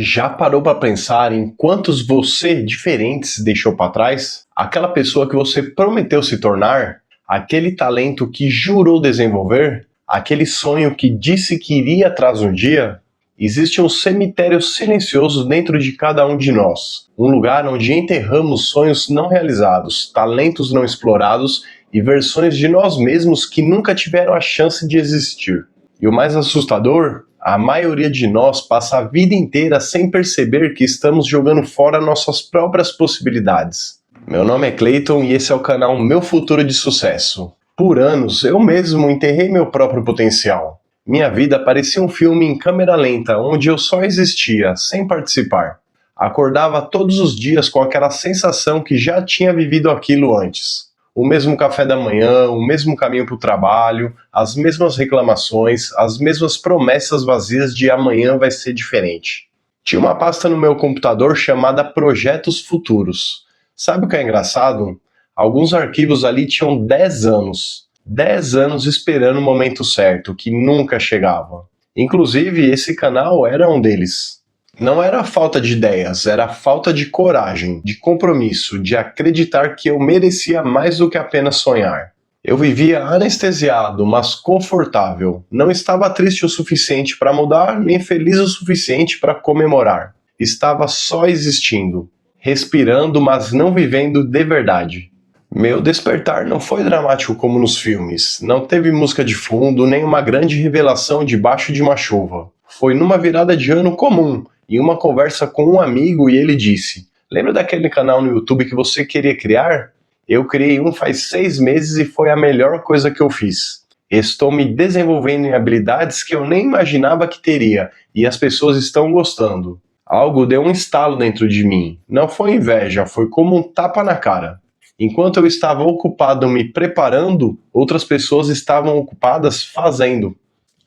Já parou para pensar em quantos você diferentes deixou para trás? Aquela pessoa que você prometeu se tornar? Aquele talento que jurou desenvolver? Aquele sonho que disse que iria atrás um dia? Existe um cemitério silencioso dentro de cada um de nós, um lugar onde enterramos sonhos não realizados, talentos não explorados e versões de nós mesmos que nunca tiveram a chance de existir. E o mais assustador, a maioria de nós passa a vida inteira sem perceber que estamos jogando fora nossas próprias possibilidades. Meu nome é Clayton e esse é o canal Meu Futuro de Sucesso. Por anos, eu mesmo enterrei meu próprio potencial. Minha vida parecia um filme em câmera lenta, onde eu só existia, sem participar. Acordava todos os dias com aquela sensação que já tinha vivido aquilo antes. O mesmo café da manhã, o mesmo caminho para o trabalho, as mesmas reclamações, as mesmas promessas vazias de amanhã vai ser diferente. Tinha uma pasta no meu computador chamada Projetos Futuros. Sabe o que é engraçado? Alguns arquivos ali tinham 10 anos. 10 anos esperando o momento certo, que nunca chegava. Inclusive, esse canal era um deles. Não era falta de ideias, era falta de coragem, de compromisso, de acreditar que eu merecia mais do que apenas sonhar. Eu vivia anestesiado, mas confortável. Não estava triste o suficiente para mudar, nem feliz o suficiente para comemorar. Estava só existindo, respirando, mas não vivendo de verdade. Meu despertar não foi dramático como nos filmes. Não teve música de fundo, nem uma grande revelação debaixo de uma chuva. Foi numa virada de ano comum, em uma conversa com um amigo, e ele disse: "Lembra daquele canal no YouTube que você queria criar? Eu criei um faz 6 meses e foi a melhor coisa que eu fiz. Estou me desenvolvendo em habilidades que eu nem imaginava que teria, e as pessoas estão gostando." Algo deu um estalo dentro de mim. Não foi inveja, foi como um tapa na cara. Enquanto eu estava ocupado me preparando, outras pessoas estavam ocupadas fazendo.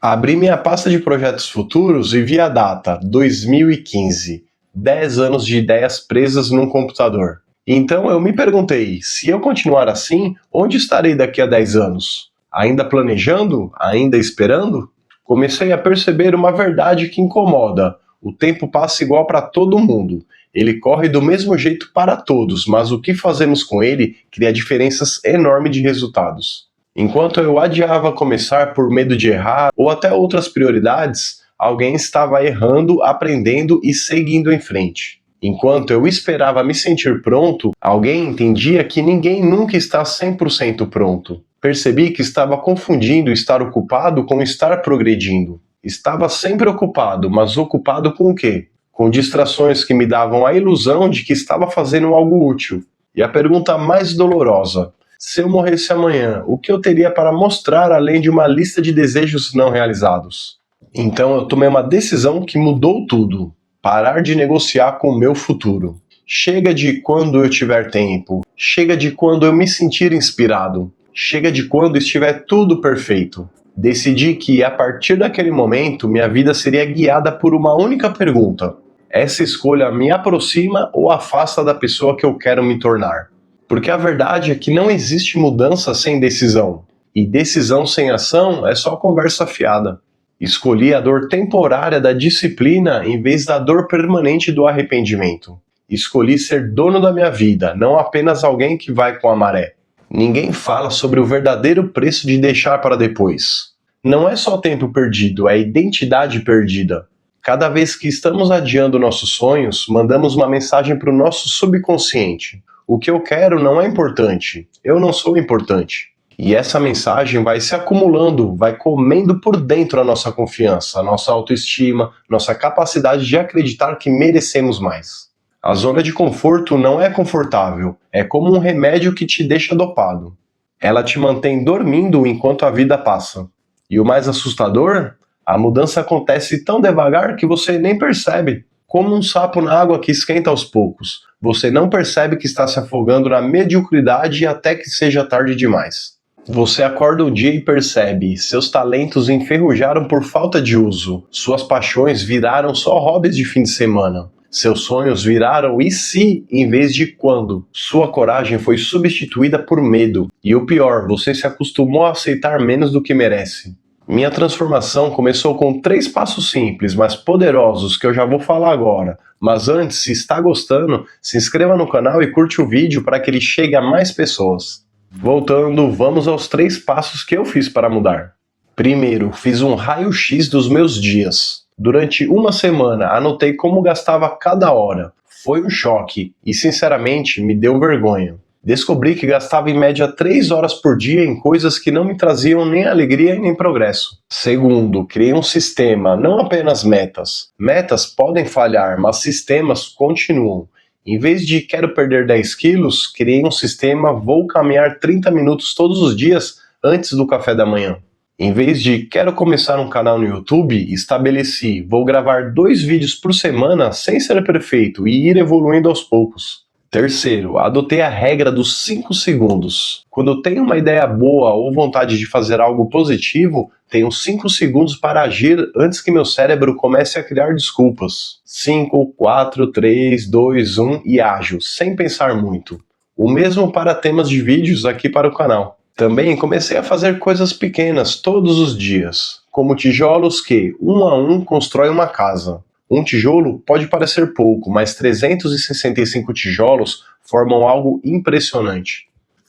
Abri minha pasta de projetos futuros e vi a data, 2015. 10 anos de ideias presas num computador. Então eu me perguntei, se eu continuar assim, onde estarei daqui a 10 anos? Ainda planejando? Ainda esperando? Comecei a perceber uma verdade que incomoda. O tempo passa igual para todo mundo. Ele corre do mesmo jeito para todos, mas o que fazemos com ele cria diferenças enormes de resultados. Enquanto eu adiava começar por medo de errar ou até outras prioridades, alguém estava errando, aprendendo e seguindo em frente. Enquanto eu esperava me sentir pronto, alguém entendia que ninguém nunca está 100% pronto. Percebi que estava confundindo estar ocupado com estar progredindo. Estava sempre ocupado, mas ocupado com o quê? Com distrações que me davam a ilusão de que estava fazendo algo útil. E a pergunta mais dolorosa: se eu morresse amanhã, o que eu teria para mostrar além de uma lista de desejos não realizados? Então eu tomei uma decisão que mudou tudo. Parar de negociar com o meu futuro. Chega de quando eu tiver tempo. Chega de quando eu me sentir inspirado. Chega de quando estiver tudo perfeito. Decidi que, a partir daquele momento, minha vida seria guiada por uma única pergunta: essa escolha me aproxima ou afasta da pessoa que eu quero me tornar? Porque a verdade é que não existe mudança sem decisão. E decisão sem ação é só conversa fiada. Escolhi a dor temporária da disciplina em vez da dor permanente do arrependimento. Escolhi ser dono da minha vida, não apenas alguém que vai com a maré. Ninguém fala sobre o verdadeiro preço de deixar para depois. Não é só tempo perdido, é identidade perdida. Cada vez que estamos adiando nossos sonhos, mandamos uma mensagem para o nosso subconsciente. O que eu quero não é importante, eu não sou importante. E essa mensagem vai se acumulando, vai comendo por dentro a nossa confiança, a nossa autoestima, nossa capacidade de acreditar que merecemos mais. A zona de conforto não é confortável, é como um remédio que te deixa dopado. Ela te mantém dormindo enquanto a vida passa. E o mais assustador? A mudança acontece tão devagar que você nem percebe. Como um sapo na água que esquenta aos poucos. Você não percebe que está se afogando na mediocridade até que seja tarde demais. Você acorda um dia e percebe, seus talentos enferrujaram por falta de uso. Suas paixões viraram só hobbies de fim de semana. Seus sonhos viraram e se em vez de quando. Sua coragem foi substituída por medo. E o pior, você se acostumou a aceitar menos do que merece. Minha transformação começou com 3 passos simples, mas poderosos, que eu já vou falar agora. Mas antes, se está gostando, se inscreva no canal e curte o vídeo para que ele chegue a mais pessoas. Voltando, vamos aos 3 passos que eu fiz para mudar. Primeiro, fiz um raio-x dos meus dias. Durante uma semana, anotei como gastava cada hora. Foi um choque e, sinceramente, me deu vergonha. Descobri que gastava em média 3 horas por dia em coisas que não me traziam nem alegria e nem progresso. Segundo, criei um sistema, não apenas metas. Metas podem falhar, mas sistemas continuam. Em vez de quero perder 10 quilos, criei um sistema vou caminhar 30 minutos todos os dias antes do café da manhã. Em vez de quero começar um canal no YouTube, estabeleci vou gravar 2 vídeos por semana sem ser perfeito e ir evoluindo aos poucos. Terceiro, adotei a regra dos 5 segundos. Quando eu tenho uma ideia boa ou vontade de fazer algo positivo, tenho 5 segundos para agir antes que meu cérebro comece a criar desculpas. 5, 4, 3, 2, 1 e ajo, sem pensar muito. O mesmo para temas de vídeos aqui para o canal. Também comecei a fazer coisas pequenas todos os dias, como tijolos que, um a um, constrói uma casa. Um tijolo pode parecer pouco, mas 365 tijolos formam algo impressionante.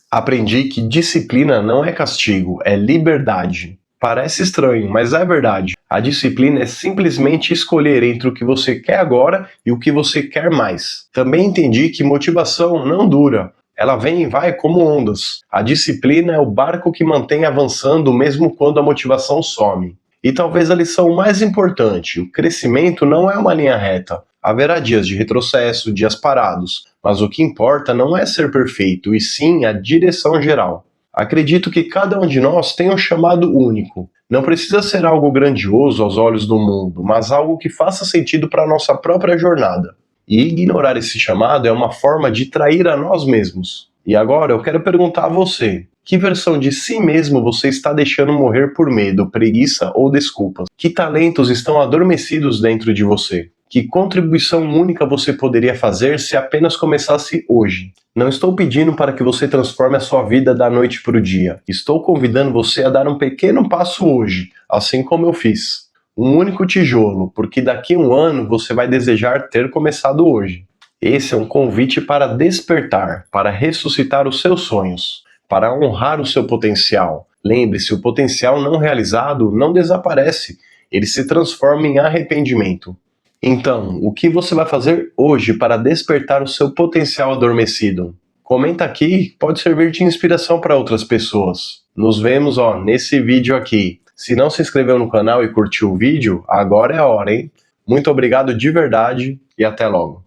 Aprendi que disciplina não é castigo, é liberdade. Parece estranho, mas é verdade. A disciplina é simplesmente escolher entre o que você quer agora e o que você quer mais. Também entendi que motivação não dura. Ela vem e vai como ondas. A disciplina é o barco que mantém avançando mesmo quando a motivação some. E talvez a lição mais importante, o crescimento não é uma linha reta. Haverá dias de retrocesso, dias parados, mas o que importa não é ser perfeito, e sim a direção geral. Acredito que cada um de nós tem um chamado único. Não precisa ser algo grandioso aos olhos do mundo, mas algo que faça sentido para a nossa própria jornada. E ignorar esse chamado é uma forma de trair a nós mesmos. E agora eu quero perguntar a você, que versão de si mesmo você está deixando morrer por medo, preguiça ou desculpas? Que talentos estão adormecidos dentro de você? Que contribuição única você poderia fazer se apenas começasse hoje? Não estou pedindo para que você transforme a sua vida da noite para o dia. Estou convidando você a dar um pequeno passo hoje, assim como eu fiz. Um único tijolo, porque daqui a um ano você vai desejar ter começado hoje. Esse é um convite para despertar, para ressuscitar os seus sonhos, para honrar o seu potencial. Lembre-se, o potencial não realizado não desaparece, ele se transforma em arrependimento. Então, o que você vai fazer hoje para despertar o seu potencial adormecido? Comenta aqui, pode servir de inspiração para outras pessoas. Nos vemos nesse vídeo aqui. Se não se inscreveu no canal e curtiu o vídeo, agora é a hora, hein? Muito obrigado de verdade e até logo.